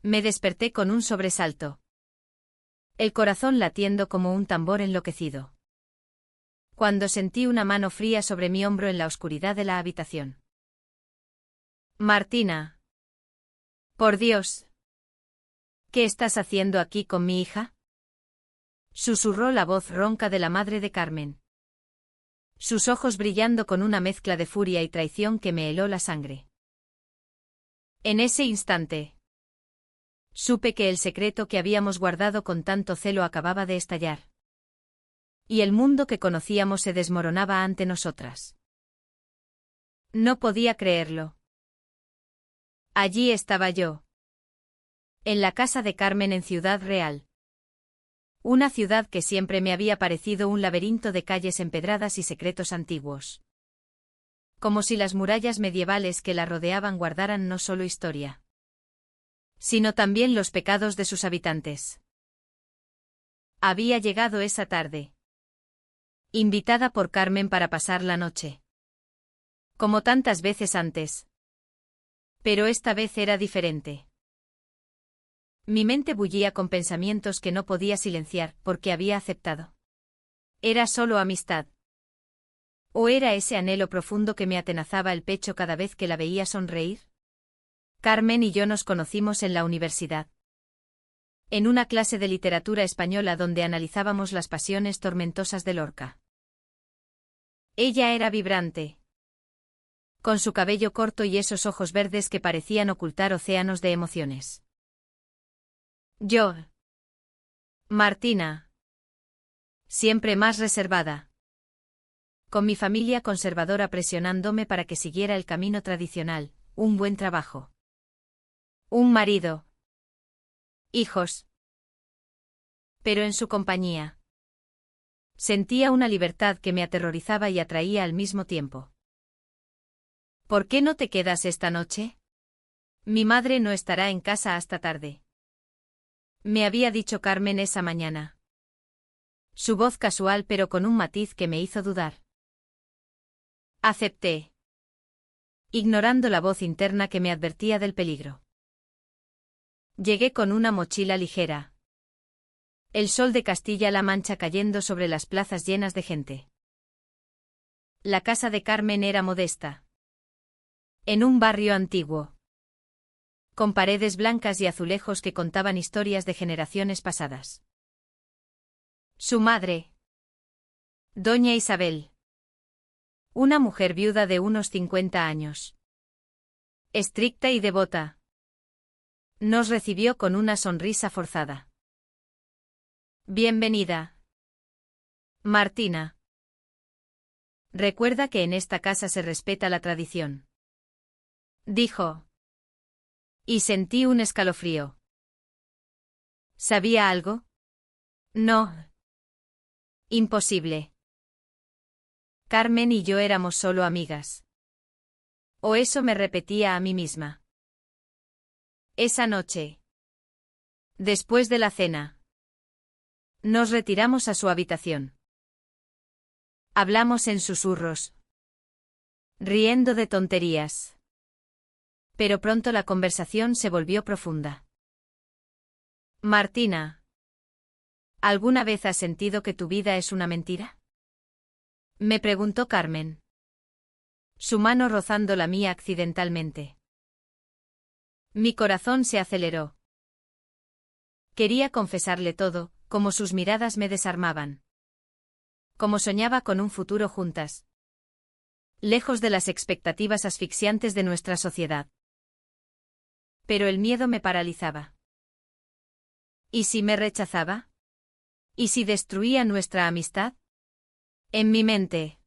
Me desperté con un sobresalto. El corazón latiendo como un tambor enloquecido. Cuando sentí una mano fría sobre mi hombro en la oscuridad de la habitación. Martina. Por Dios. ¿Qué estás haciendo aquí con mi hija? Susurró la voz ronca de la madre de Carmen. Sus ojos brillando con una mezcla de furia y traición que me heló la sangre. En ese instante. Supe que el secreto que habíamos guardado con tanto celo acababa de estallar. Y el mundo que conocíamos se desmoronaba ante nosotras. No podía creerlo. Allí estaba yo. En la casa de Carmen en Ciudad Real. Una ciudad que siempre me había parecido un laberinto de calles empedradas y secretos antiguos. Como si las murallas medievales que la rodeaban guardaran no solo historia, sino también los pecados de sus habitantes. Había llegado esa tarde. Invitada por Carmen para pasar la noche. Como tantas veces antes. Pero esta vez era diferente. Mi mente bullía con pensamientos que no podía silenciar porque había aceptado. ¿Era solo amistad? ¿O era ese anhelo profundo que me atenazaba el pecho cada vez que la veía sonreír? Carmen y yo nos conocimos en la universidad. En una clase de literatura española donde analizábamos las pasiones tormentosas de Lorca. Ella era vibrante. Con su cabello corto y esos ojos verdes que parecían ocultar océanos de emociones. Yo. Martina. Siempre más reservada. Con mi familia conservadora presionándome para que siguiera el camino tradicional, un buen trabajo. Un marido. Hijos. Pero en su compañía. Sentía una libertad que me aterrorizaba y atraía al mismo tiempo. ¿Por qué no te quedas esta noche? Mi madre no estará en casa hasta tarde. Me había dicho Carmen esa mañana. Su voz casual pero con un matiz que me hizo dudar. Acepté. Ignorando la voz interna que me advertía del peligro. Llegué con una mochila ligera. El sol de Castilla-La Mancha cayendo sobre las plazas llenas de gente. La casa de Carmen era modesta. En un barrio antiguo. Con paredes blancas y azulejos que contaban historias de generaciones pasadas. Su madre. Doña Isabel. Una mujer viuda de unos 50 años. Estricta y devota. Nos recibió con una sonrisa forzada. Bienvenida. Martina. Recuerda que en esta casa se respeta la tradición. Dijo. Y sentí un escalofrío. ¿Sabía algo? No. Imposible. Carmen y yo éramos solo amigas. O eso me repetía a mí misma. Esa noche. Después de la cena. Nos retiramos a su habitación. Hablamos en susurros. Riendo de tonterías. Pero pronto la conversación se volvió profunda. Martina. ¿Alguna vez has sentido que tu vida es una mentira? Me preguntó Carmen. Su mano rozando la mía accidentalmente. Mi corazón se aceleró. Quería confesarle todo, como sus miradas me desarmaban. Como soñaba con un futuro juntas. Lejos de las expectativas asfixiantes de nuestra sociedad. Pero el miedo me paralizaba. ¿Y si me rechazaba? ¿Y si destruía nuestra amistad? En mi mente.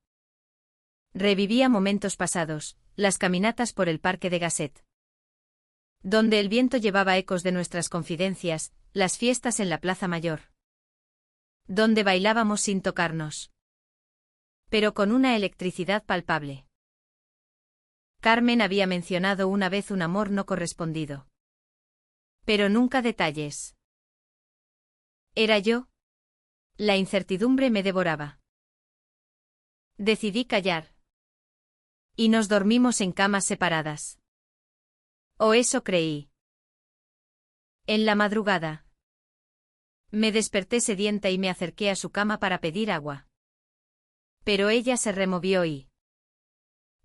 Revivía momentos pasados, las caminatas por el parque de Gasset. Donde el viento llevaba ecos de nuestras confidencias, las fiestas en la Plaza Mayor. Donde bailábamos sin tocarnos. Pero con una electricidad palpable. Carmen había mencionado una vez un amor no correspondido. Pero nunca detalles. ¿Era yo? La incertidumbre me devoraba. Decidí callar. Y nos dormimos en camas separadas. O eso creí. En la madrugada. Me desperté sedienta y me acerqué a su cama para pedir agua. Pero ella se removió y,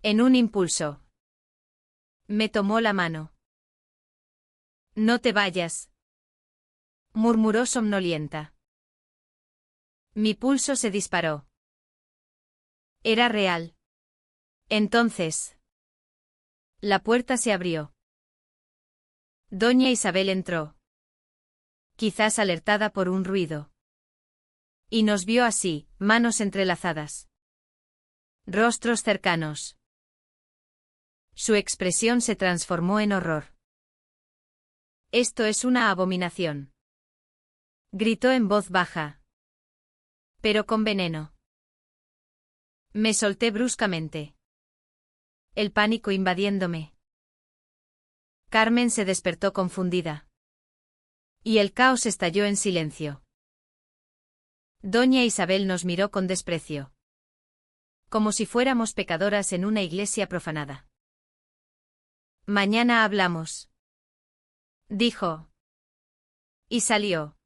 en un impulso, me tomó la mano. No te vayas, murmuró somnolienta. Mi pulso se disparó. Era real. Entonces, la puerta se abrió. Doña Isabel entró. Quizás alertada por un ruido. Y nos vio así, manos entrelazadas. Rostros cercanos. Su expresión se transformó en horror. Esto es una abominación. Gritó en voz baja. Pero con veneno. Me solté bruscamente. El pánico invadiéndome. Carmen se despertó confundida. Y el caos estalló en silencio. Doña Isabel nos miró con desprecio. Como si fuéramos pecadoras en una iglesia profanada. Mañana hablamos. Dijo. Y salió.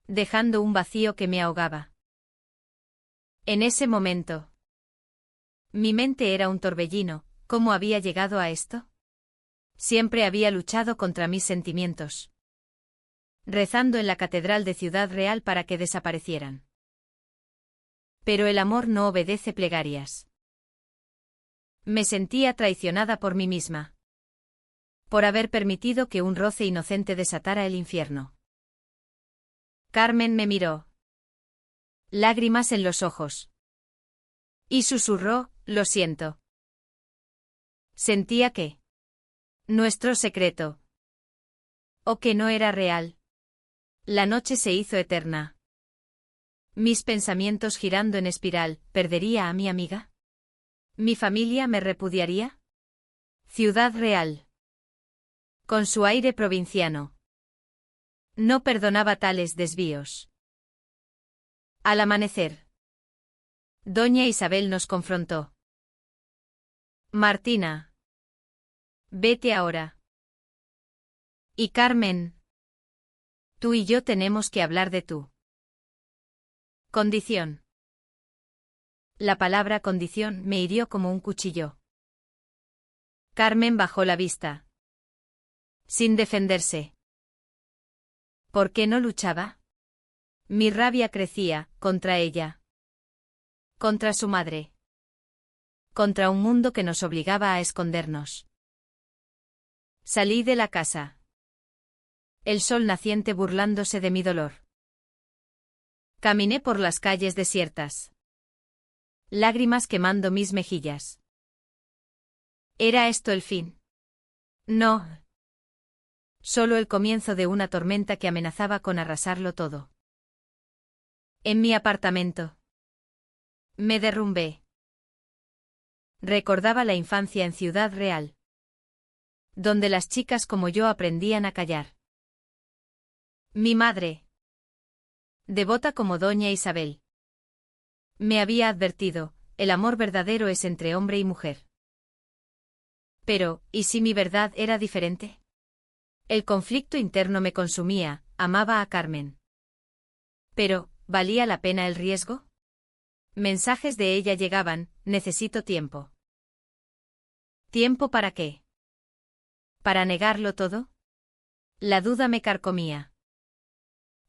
Dejando un vacío que me ahogaba. En ese momento. Mi mente era un torbellino. ¿Cómo había llegado a esto? Siempre había luchado contra mis sentimientos. Rezando en la catedral de Ciudad Real para que desaparecieran. Pero el amor no obedece plegarias. Me sentía traicionada por mí misma. Por haber permitido que un roce inocente desatara el infierno. Carmen me miró. Lágrimas en los ojos. Y susurró, lo siento. Sentía que nuestro secreto. O que no era real. La noche se hizo eterna. Mis pensamientos girando en espiral, ¿perdería a mi amiga? ¿Mi familia me repudiaría? Ciudad Real. Con su aire provinciano. No perdonaba tales desvíos. Al amanecer. Doña Isabel nos confrontó. Martina. Vete ahora. Y Carmen. Tú y yo tenemos que hablar de tú. Condición. La palabra condición me hirió como un cuchillo. Carmen bajó la vista. Sin defenderse. ¿Por qué no luchaba? Mi rabia crecía, contra ella. Contra su madre. Contra un mundo que nos obligaba a escondernos. Salí de la casa. El sol naciente burlándose de mi dolor. Caminé por las calles desiertas. Lágrimas quemando mis mejillas. ¿Era esto el fin? No. Solo el comienzo de una tormenta que amenazaba con arrasarlo todo. En mi apartamento. Me derrumbé. Recordaba la infancia en Ciudad Real. Donde las chicas como yo aprendían a callar. Mi madre. Devota como Doña Isabel. Me había advertido, el amor verdadero es entre hombre y mujer. Pero, ¿y si mi verdad era diferente? El conflicto interno me consumía, amaba a Carmen. Pero, ¿valía la pena el riesgo? Mensajes de ella llegaban, necesito tiempo. ¿Tiempo para qué? ¿Para negarlo todo? La duda me carcomía.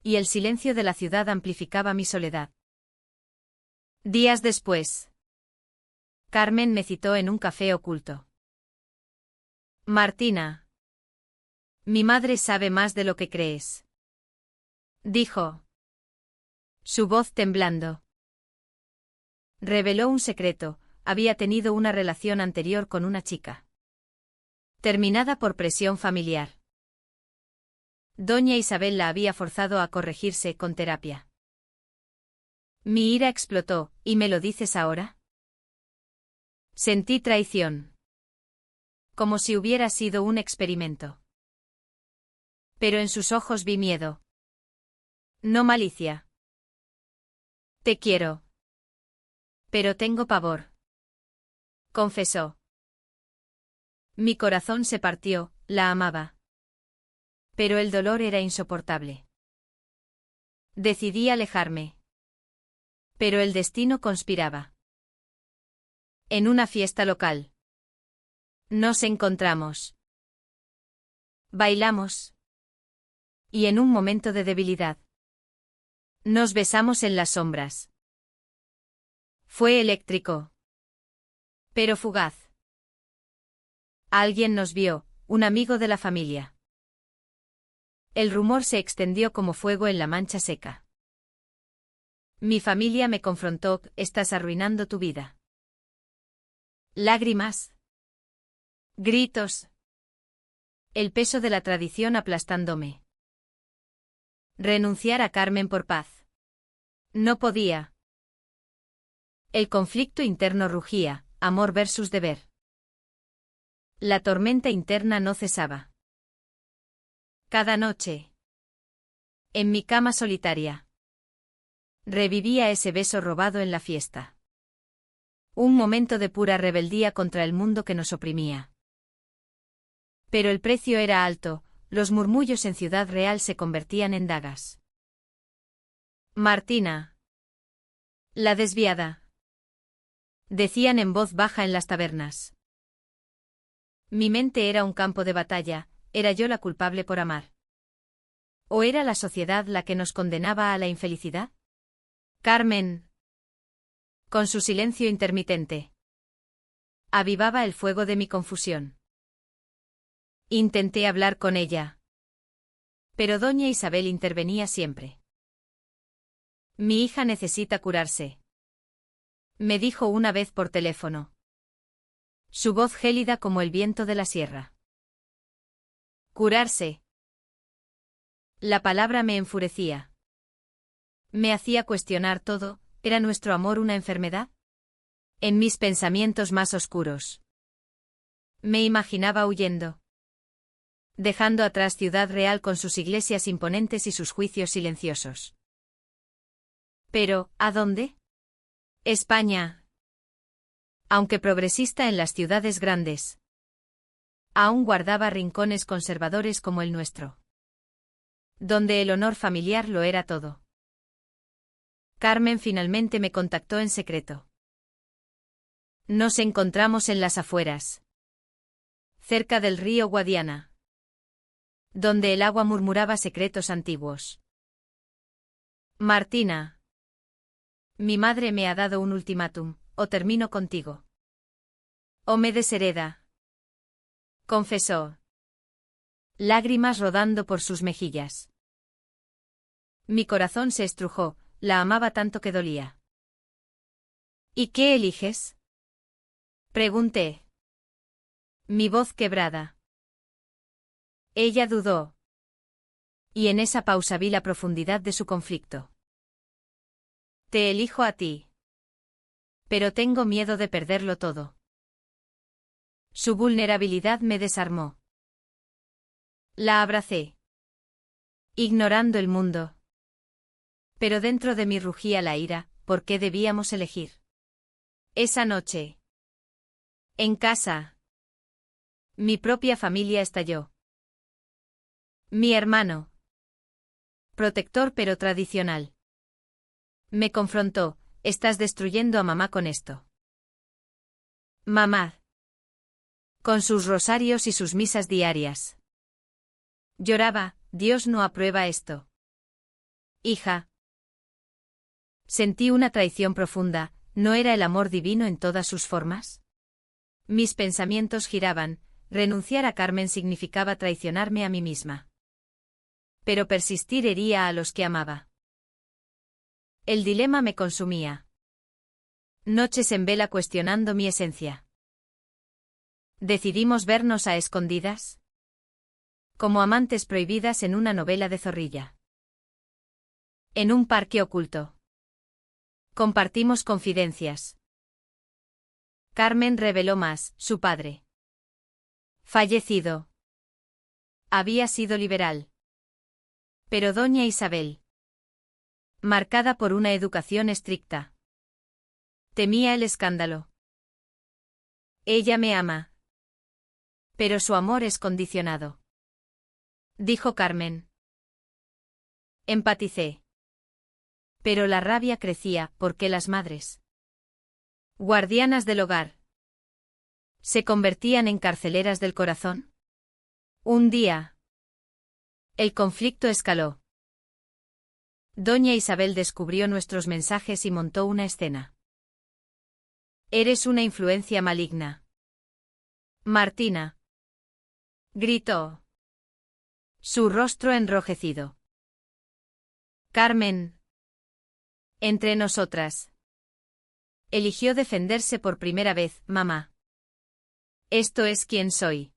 Y el silencio de la ciudad amplificaba mi soledad. Días después. Carmen me citó en un café oculto. Martina. Mi madre sabe más de lo que crees. Dijo. Su voz temblando. Reveló un secreto, había tenido una relación anterior con una chica. Terminada por presión familiar. Doña Isabel la había forzado a corregirse con terapia. Mi ira explotó, ¿y me lo dices ahora? Sentí traición. Como si hubiera sido un experimento. Pero en sus ojos vi miedo. No malicia. Te quiero. Pero tengo pavor. Confesó. Mi corazón se partió, la amaba. Pero el dolor era insoportable. Decidí alejarme. Pero el destino conspiraba. En una fiesta local. Nos encontramos. Bailamos. Y en un momento de debilidad. Nos besamos en las sombras. Fue eléctrico. Pero fugaz. Alguien nos vio, un amigo de la familia. El rumor se extendió como fuego en la mancha seca. Mi familia me confrontó, estás arruinando tu vida. Lágrimas. Gritos. El peso de la tradición aplastándome. Renunciar a Carmen por paz. No podía. El conflicto interno rugía, amor versus deber. La tormenta interna no cesaba. Cada noche. En mi cama solitaria. Revivía ese beso robado en la fiesta. Un momento de pura rebeldía contra el mundo que nos oprimía. Pero el precio era alto, los murmullos en Ciudad Real se convertían en dagas. Martina. La desviada. Decían en voz baja en las tabernas. Mi mente era un campo de batalla, ¿era yo la culpable por amar? ¿O era la sociedad la que nos condenaba a la infelicidad? Carmen. Con su silencio intermitente. Avivaba el fuego de mi confusión. Intenté hablar con ella. Pero doña Isabel intervenía siempre. Mi hija necesita curarse. Me dijo una vez por teléfono. Su voz gélida como el viento de la sierra. Curarse. La palabra me enfurecía. Me hacía cuestionar todo, ¿era nuestro amor una enfermedad? En mis pensamientos más oscuros. Me imaginaba huyendo. Dejando atrás Ciudad Real con sus iglesias imponentes y sus juicios silenciosos. Pero, ¿a dónde? España. Aunque progresista en las ciudades grandes. Aún guardaba rincones conservadores como el nuestro. Donde el honor familiar lo era todo. Carmen finalmente me contactó en secreto. Nos encontramos en las afueras. Cerca del río Guadiana. Donde el agua murmuraba secretos antiguos. Martina. Mi madre me ha dado un ultimátum, o termino contigo. O me deshereda. Confesó. Lágrimas rodando por sus mejillas. Mi corazón se estrujó, la amaba tanto que dolía. ¿Y qué eliges? Pregunté. Mi voz quebrada. Ella dudó. Y en esa pausa vi la profundidad de su conflicto. Te elijo a ti. Pero tengo miedo de perderlo todo. Su vulnerabilidad me desarmó. La abracé. Ignorando el mundo. Pero dentro de mí rugía la ira, ¿por qué debíamos elegir? Esa noche. En casa. Mi propia familia estalló. Mi hermano. Protector pero tradicional. Me confrontó, estás destruyendo a mamá con esto. Mamá. Con sus rosarios y sus misas diarias. Lloraba, Dios no aprueba esto. Hija. Sentí una traición profunda, ¿no era el amor divino en todas sus formas? Mis pensamientos giraban, renunciar a Carmen significaba traicionarme a mí misma. Pero persistir hería a los que amaba. El dilema me consumía. Noches en vela cuestionando mi esencia. ¿Decidimos vernos a escondidas? Como amantes prohibidas en una novela de Zorrilla. En un parque oculto. Compartimos confidencias. Carmen reveló más, su padre. Fallecido. Había sido liberal. Pero doña Isabel. Marcada por una educación estricta. Temía el escándalo. Ella me ama. Pero su amor es condicionado. dijo Carmen. Empaticé. Pero la rabia crecía, porque las madres, guardianas del hogar, se convertían en carceleras del corazón. Un día, el conflicto escaló. Doña Isabel descubrió nuestros mensajes y montó una escena. Eres una influencia maligna, Martina, gritó, su rostro enrojecido. Carmen, entre nosotras, eligió defenderse por primera vez. Mamá, esto es quien soy.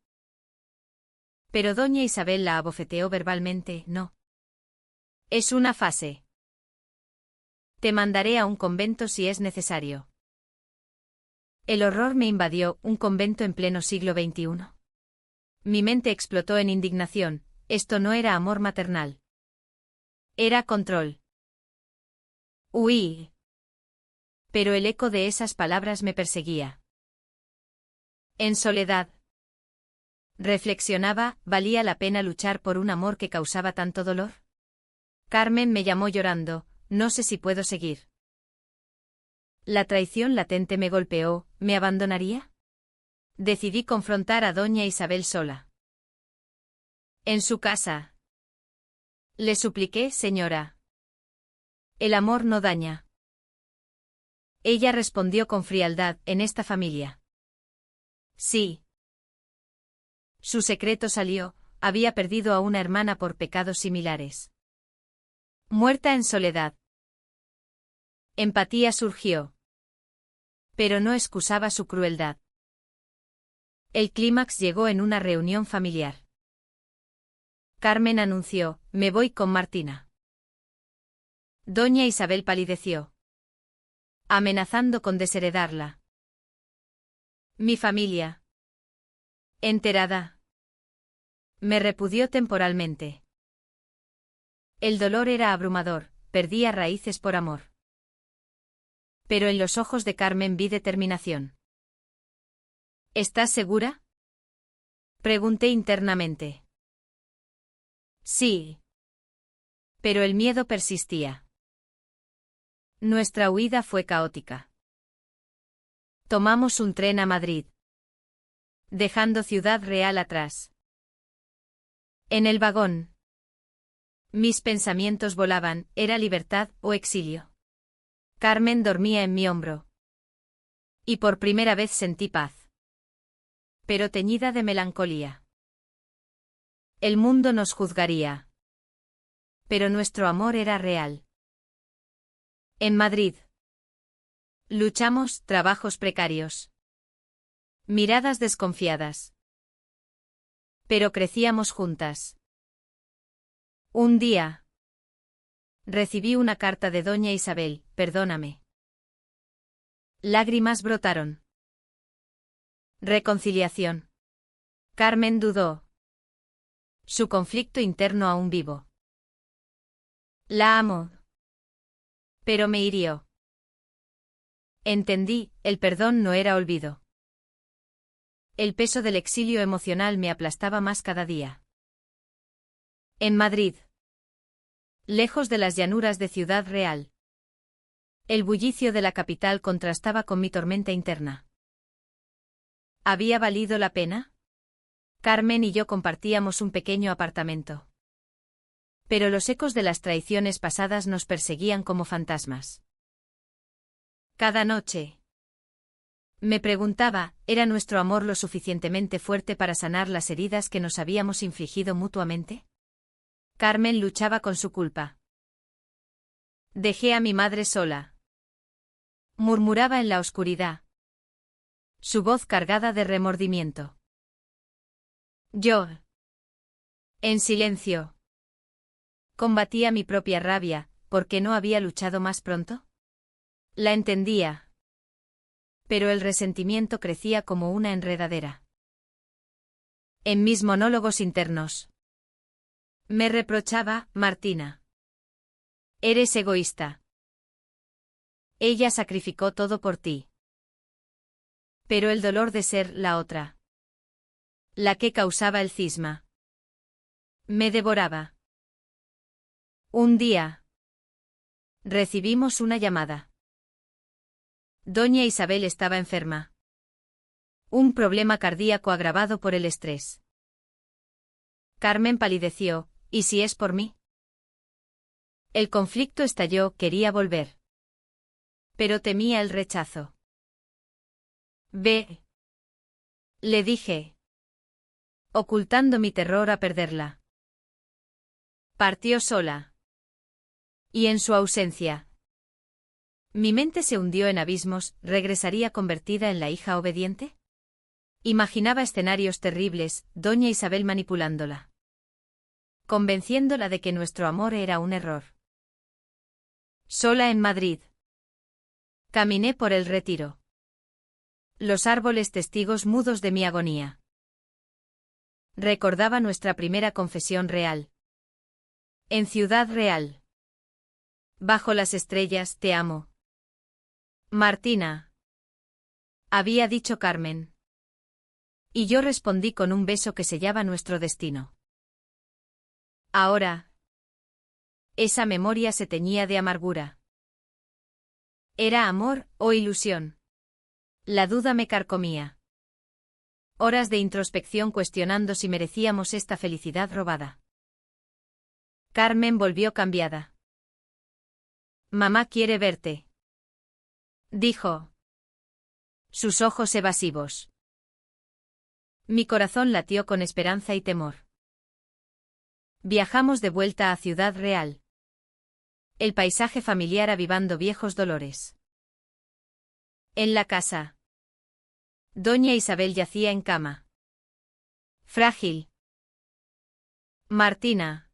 Pero doña Isabel la abofeteó verbalmente. No. Es una fase. Te mandaré a un convento si es necesario. El horror me invadió. ¿Un convento en pleno siglo XXI? Mi mente explotó en indignación. Esto no era amor maternal. Era control. Huí. Pero el eco de esas palabras me perseguía. En soledad, reflexionaba, ¿valía la pena luchar por un amor que causaba tanto dolor? Carmen me llamó llorando, no sé si puedo seguir. La traición latente me golpeó, ¿me abandonaría? Decidí confrontar a doña Isabel sola. En su casa. Le supliqué, señora. El amor no daña. Ella respondió con frialdad, en esta familia. Sí. Su secreto salió, había perdido a una hermana por pecados similares. Muerta en soledad. Empatía surgió. Pero no excusaba su crueldad. El clímax llegó en una reunión familiar. Carmen anunció, me voy con Martina. Doña Isabel palideció, amenazando con desheredarla. Mi familia, enterada, me repudió temporalmente. El dolor era abrumador, perdía raíces por amor. Pero en los ojos de Carmen vi determinación. ¿Estás segura? Pregunté internamente. Sí. Pero el miedo persistía. Nuestra huida fue caótica. Tomamos un tren a Madrid, dejando Ciudad Real atrás. En el vagón, mis pensamientos volaban, ¿era libertad o exilio? Carmen dormía en mi hombro. Y por primera vez sentí paz. Pero teñida de melancolía. El mundo nos juzgaría. Pero nuestro amor era real. En Madrid. Luchamos, trabajos precarios. Miradas desconfiadas. Pero crecíamos juntas. Un día. Recibí una carta de doña Isabel, perdóname. Lágrimas brotaron. Reconciliación. Carmen dudó. Su conflicto interno aún vivo. La amo. Pero me hirió. Entendí, el perdón no era olvido. El peso del exilio emocional me aplastaba más cada día. En Madrid. Lejos de las llanuras de Ciudad Real. El bullicio de la capital contrastaba con mi tormenta interna. ¿Había valido la pena? Carmen y yo compartíamos un pequeño apartamento. Pero los ecos de las traiciones pasadas nos perseguían como fantasmas. Cada noche. Me preguntaba, ¿era nuestro amor lo suficientemente fuerte para sanar las heridas que nos habíamos infligido mutuamente? Carmen luchaba con su culpa. Dejé a mi madre sola. Murmuraba en la oscuridad. Su voz cargada de remordimiento. Yo. En silencio. Combatía mi propia rabia, ¿por qué no había luchado más pronto? La entendía. Pero el resentimiento crecía como una enredadera. En mis monólogos internos. Me reprochaba, Martina. Eres egoísta. Ella sacrificó todo por ti. Pero el dolor de ser la otra. La que causaba el cisma. Me devoraba. Un día. Recibimos una llamada. Doña Isabel estaba enferma. Un problema cardíaco agravado por el estrés. Carmen palideció, ¿y si es por mí? El conflicto estalló, quería volver. Pero temía el rechazo. Ve. Le dije. Ocultando mi terror a perderla. Partió sola. Y en su ausencia. Mi mente se hundió en abismos, ¿regresaría convertida en la hija obediente? Imaginaba escenarios terribles, doña Isabel manipulándola. Convenciéndola de que nuestro amor era un error. Sola en Madrid. Caminé por el Retiro. Los árboles testigos mudos de mi agonía. Recordaba nuestra primera confesión real. En Ciudad Real. Bajo las estrellas, te amo. Martina. Había dicho Carmen. Y yo respondí con un beso que sellaba nuestro destino. Ahora. Esa memoria se teñía de amargura. ¿Era amor o ilusión? La duda me carcomía. Horas de introspección cuestionando si merecíamos esta felicidad robada. Carmen volvió cambiada. Mamá quiere verte. Dijo. Sus ojos evasivos. Mi corazón latió con esperanza y temor. Viajamos de vuelta a Ciudad Real. El paisaje familiar avivando viejos dolores. En la casa. Doña Isabel yacía en cama. Frágil. Martina.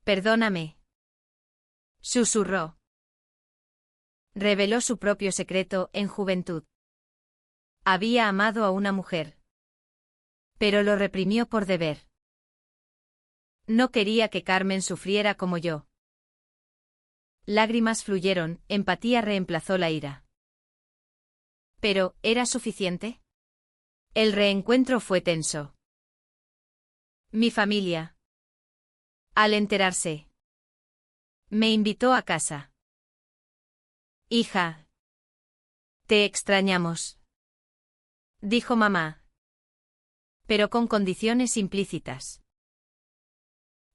Perdóname. Susurró. Reveló su propio secreto en juventud. Había amado a una mujer. Pero lo reprimió por deber. No quería que Carmen sufriera como yo. Lágrimas fluyeron, empatía reemplazó la ira. Pero, ¿era suficiente? El reencuentro fue tenso. Mi familia. Al enterarse. Me invitó a casa. Hija. Te extrañamos. Dijo mamá. Pero con condiciones implícitas.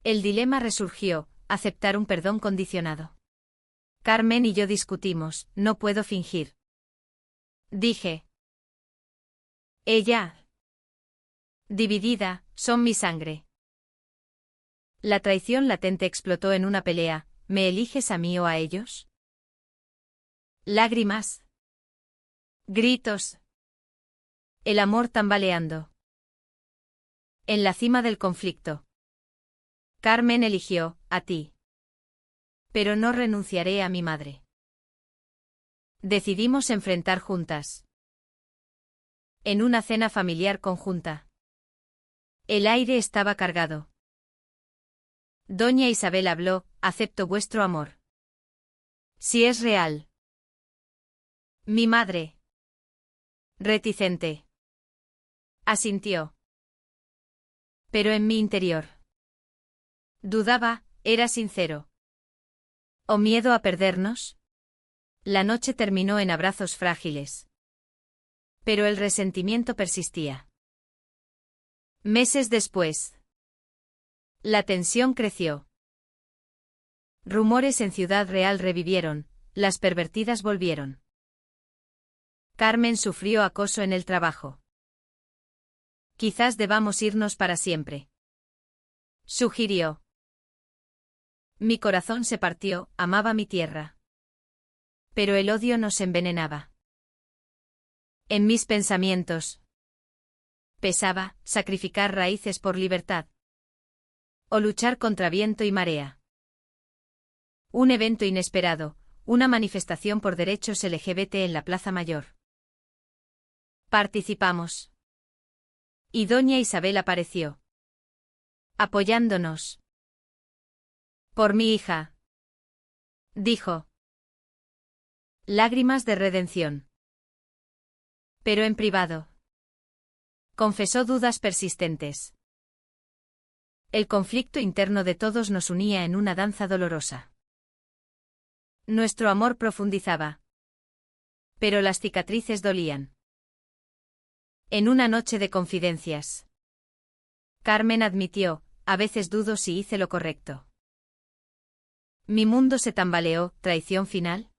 El dilema resurgió, aceptar un perdón condicionado. Carmen y yo discutimos, no puedo fingir. Dije. Ella. Dividida, son mi sangre. La traición latente explotó en una pelea, ¿me eliges a mí o a ellos? Lágrimas. Gritos. El amor tambaleando. En la cima del conflicto. Carmen eligió, a ti. Pero no renunciaré a mi madre. Decidimos enfrentar juntas. En una cena familiar conjunta. El aire estaba cargado. Doña Isabel habló, acepto vuestro amor. Si es real. Mi madre. Reticente. Asintió. Pero en mi interior. Dudaba, era sincero. ¿O miedo a perdernos? La noche terminó en abrazos frágiles. Pero el resentimiento persistía. Meses después. La tensión creció. Rumores en Ciudad Real revivieron, las pervertidas volvieron. Carmen sufrió acoso en el trabajo. Quizás debamos irnos para siempre. Sugirió. Mi corazón se partió, amaba mi tierra. Pero el odio nos envenenaba. En mis pensamientos. Pesaba, sacrificar raíces por libertad. O luchar contra viento y marea. Un evento inesperado, una manifestación por derechos LGBT en la Plaza Mayor. Participamos. Y doña Isabel apareció. Apoyándonos. Por mi hija. Dijo. Lágrimas de redención. Pero en privado. Confesó dudas persistentes. El conflicto interno de todos nos unía en una danza dolorosa. Nuestro amor profundizaba. Pero las cicatrices dolían. En una noche de confidencias, Carmen admitió, a veces dudo si hice lo correcto. Mi mundo se tambaleó, ¿traición final?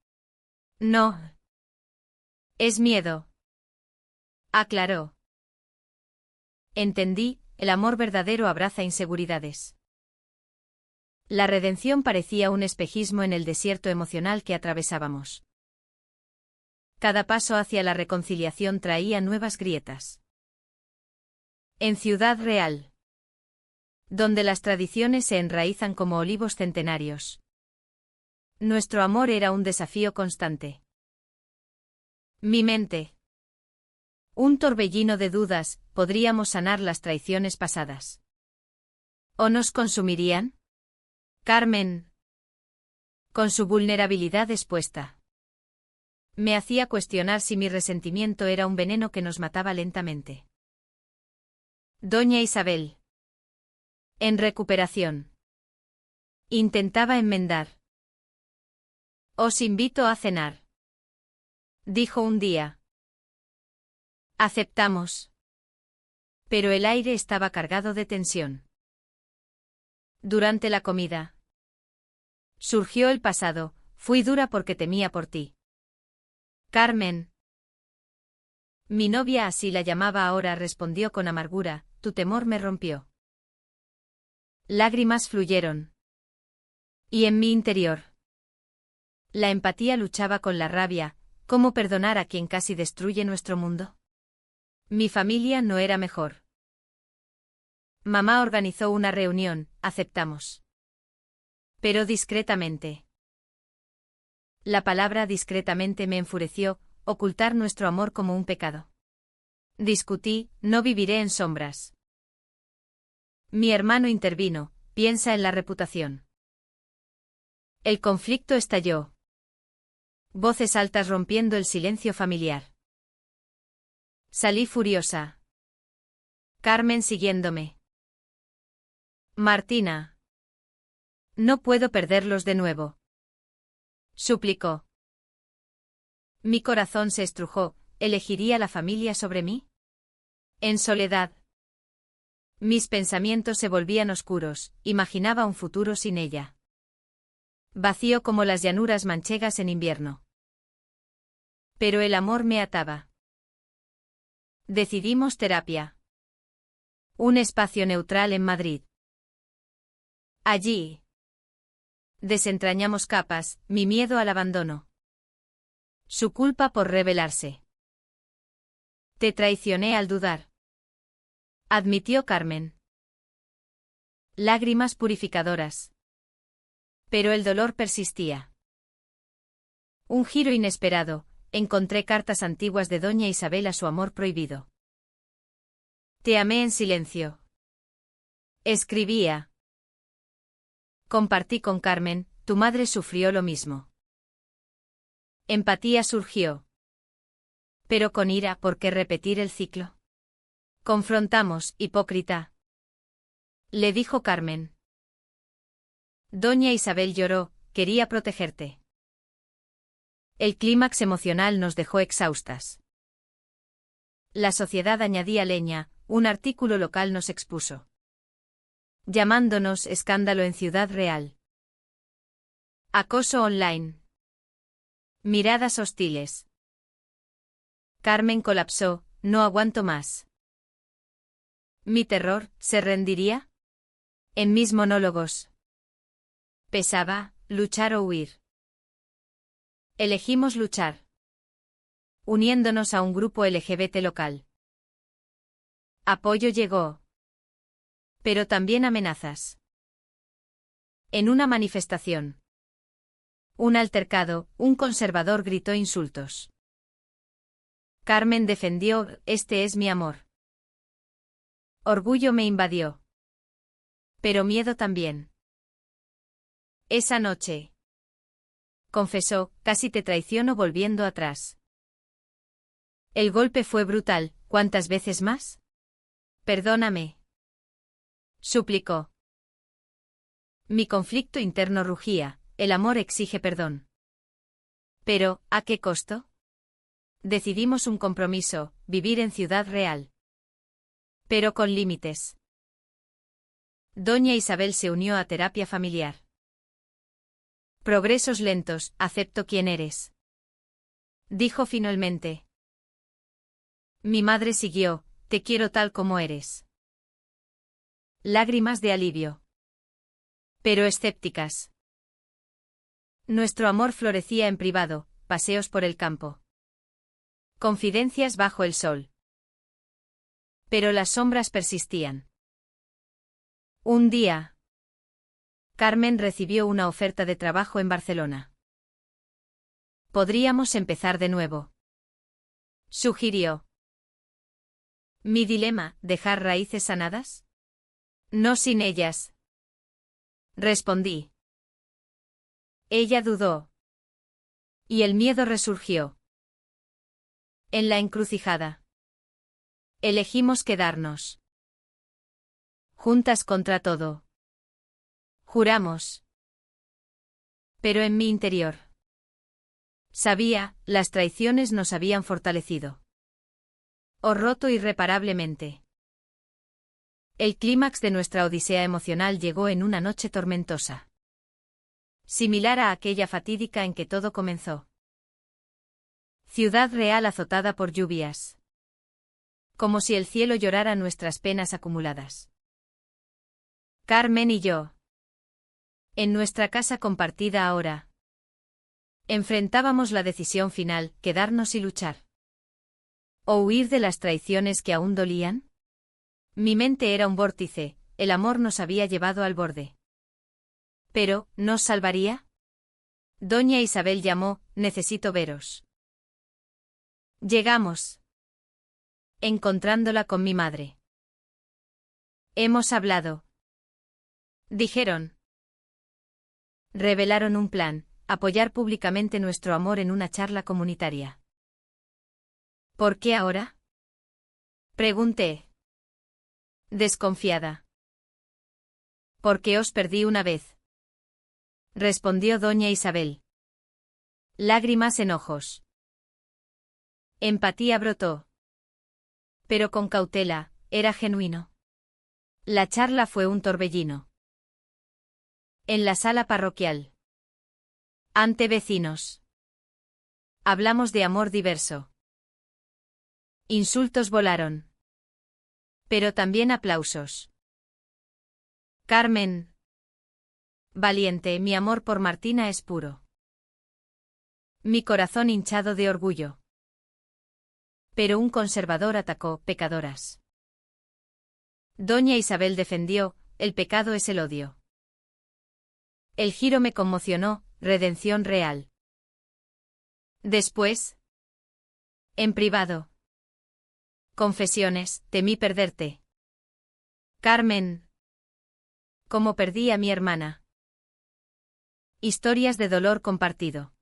No. Es miedo. Aclaró. Entendí, el amor verdadero abraza inseguridades. La redención parecía un espejismo en el desierto emocional que atravesábamos. Cada paso hacia la reconciliación traía nuevas grietas. En Ciudad Real, donde las tradiciones se enraizan como olivos centenarios, nuestro amor era un desafío constante. Mi mente. Un torbellino de dudas, ¿podríamos sanar las traiciones pasadas? ¿O nos consumirían? Carmen, con su vulnerabilidad expuesta, me hacía cuestionar si mi resentimiento era un veneno que nos mataba lentamente. Doña Isabel. En recuperación. Intentaba enmendar. Os invito a cenar, dijo un día. Aceptamos. Pero el aire estaba cargado de tensión. Durante la comida, surgió el pasado, fui dura porque temía por ti. Carmen. Mi novia, así la llamaba ahora, respondió con amargura, tu temor me rompió. Lágrimas fluyeron. Y en mi interior, la empatía luchaba con la rabia. ¿Cómo perdonar a quien casi destruye nuestro mundo? Mi familia no era mejor. Mamá organizó una reunión, aceptamos. Pero discretamente. La palabra discretamente me enfureció, ocultar nuestro amor como un pecado. Discutí, no viviré en sombras. Mi hermano intervino, piensa en la reputación. El conflicto estalló. Voces altas rompiendo el silencio familiar. Salí furiosa. Carmen siguiéndome. Martina. No puedo perderlos de nuevo. Suplicó. Mi corazón se estrujó, ¿elegiría la familia sobre mí? En soledad. Mis pensamientos se volvían oscuros, imaginaba un futuro sin ella. Vacío como las llanuras manchegas en invierno. Pero el amor me ataba. Decidimos terapia. Un espacio neutral en Madrid. Allí desentrañamos capas, mi miedo al abandono. Su culpa por rebelarse. Te traicioné al dudar. Admitió Carmen. Lágrimas purificadoras. Pero el dolor persistía. Un giro inesperado, encontré cartas antiguas de Doña Isabel a su amor prohibido. Te amé en silencio. Escribía. Compartí con Carmen, tu madre sufrió lo mismo. Empatía surgió. Pero con ira, ¿por qué repetir el ciclo? Confrontamos, hipócrita. Le dijo Carmen. Doña Isabel lloró, quería protegerte. El clímax emocional nos dejó exhaustas. La sociedad añadía leña, un artículo local nos expuso. Llamándonos escándalo en Ciudad Real. Acoso online. Miradas hostiles. Carmen colapsó, no aguanto más. ¿Mi terror se rendiría? En mis monólogos. Pesaba, luchar o huir. Elegimos luchar. Uniéndonos a un grupo LGBT local. Apoyo llegó. Pero también amenazas. En una manifestación. Un altercado, un conservador gritó insultos. Carmen defendió, este es mi amor. Orgullo me invadió. Pero miedo también. Esa noche. Confesó, casi te traiciono volviendo atrás. El golpe fue brutal, ¿cuántas veces más? Perdóname. Suplicó. Mi conflicto interno rugía, el amor exige perdón. Pero, ¿a qué costo? Decidimos un compromiso, vivir en Ciudad Real. Pero con límites. Doña Isabel se unió a terapia familiar. Progresos lentos, acepto quién eres. Dijo finalmente. Mi madre siguió, te quiero tal como eres. Lágrimas de alivio. Pero escépticas. Nuestro amor florecía en privado, paseos por el campo. Confidencias bajo el sol. Pero las sombras persistían. Un día, Carmen recibió una oferta de trabajo en Barcelona. Podríamos empezar de nuevo. Sugirió. Mi dilema, ¿dejar raíces sanadas? No sin ellas. Respondí. Ella dudó. Y el miedo resurgió. En la encrucijada. Elegimos quedarnos. Juntas contra todo. Juramos. Pero en mi interior. Sabía, las traiciones nos habían fortalecido. O roto irreparablemente. El clímax de nuestra odisea emocional llegó en una noche tormentosa. Similar a aquella fatídica en que todo comenzó. Ciudad Real azotada por lluvias. Como si el cielo llorara nuestras penas acumuladas. Carmen y yo. En nuestra casa compartida ahora. Enfrentábamos la decisión final, quedarnos y luchar. ¿O huir de las traiciones que aún dolían? Mi mente era un vórtice, el amor nos había llevado al borde. Pero, ¿nos salvaría? Doña Isabel llamó, necesito veros. Llegamos. Encontrándola con mi madre. Hemos hablado. Dijeron. Revelaron un plan, apoyar públicamente nuestro amor en una charla comunitaria. ¿Por qué ahora? Pregunté. Desconfiada. Porque os perdí una vez. Respondió doña Isabel. Lágrimas en ojos. Empatía brotó. Pero con cautela, era genuino. La charla fue un torbellino. En la sala parroquial. Ante vecinos. Hablamos de amor diverso. Insultos volaron. Pero también aplausos. Carmen. Valiente, mi amor por Martina es puro. Mi corazón hinchado de orgullo. Pero un conservador atacó, pecadoras. Doña Isabel defendió, el pecado es el odio. El giro me conmocionó, redención real. Después. En privado. Confesiones, temí perderte. Carmen. Como perdí a mi hermana. Historias de dolor compartido.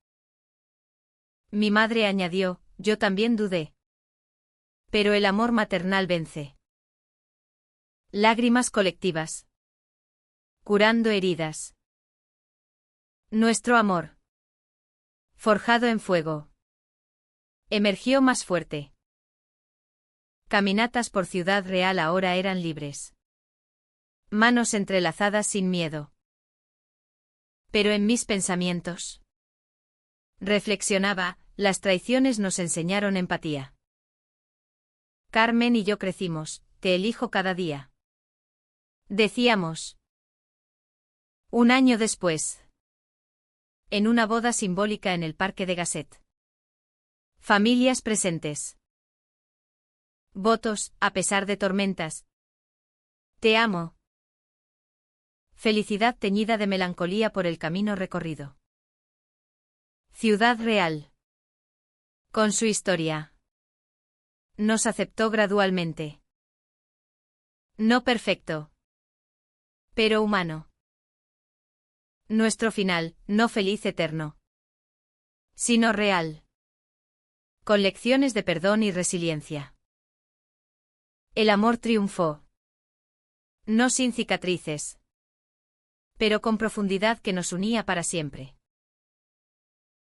Mi madre añadió, yo también dudé. Pero el amor maternal vence. Lágrimas colectivas. Curando heridas. Nuestro amor. Forjado en fuego. Emergió más fuerte. Caminatas por Ciudad Real ahora eran libres. Manos entrelazadas sin miedo. Pero en mis pensamientos. Reflexionaba, las traiciones nos enseñaron empatía. Carmen y yo crecimos, te elijo cada día. Decíamos. Un año después. En una boda simbólica en el Parque de Gasset. Familias presentes. Votos, a pesar de tormentas. Te amo. Felicidad teñida de melancolía por el camino recorrido. Ciudad Real. Con su historia. Nos aceptó gradualmente. No perfecto. Pero humano. Nuestro final, no feliz eterno. Sino real. Con lecciones de perdón y resiliencia. El amor triunfó. No sin cicatrices. pero con profundidad que nos unía para siempre.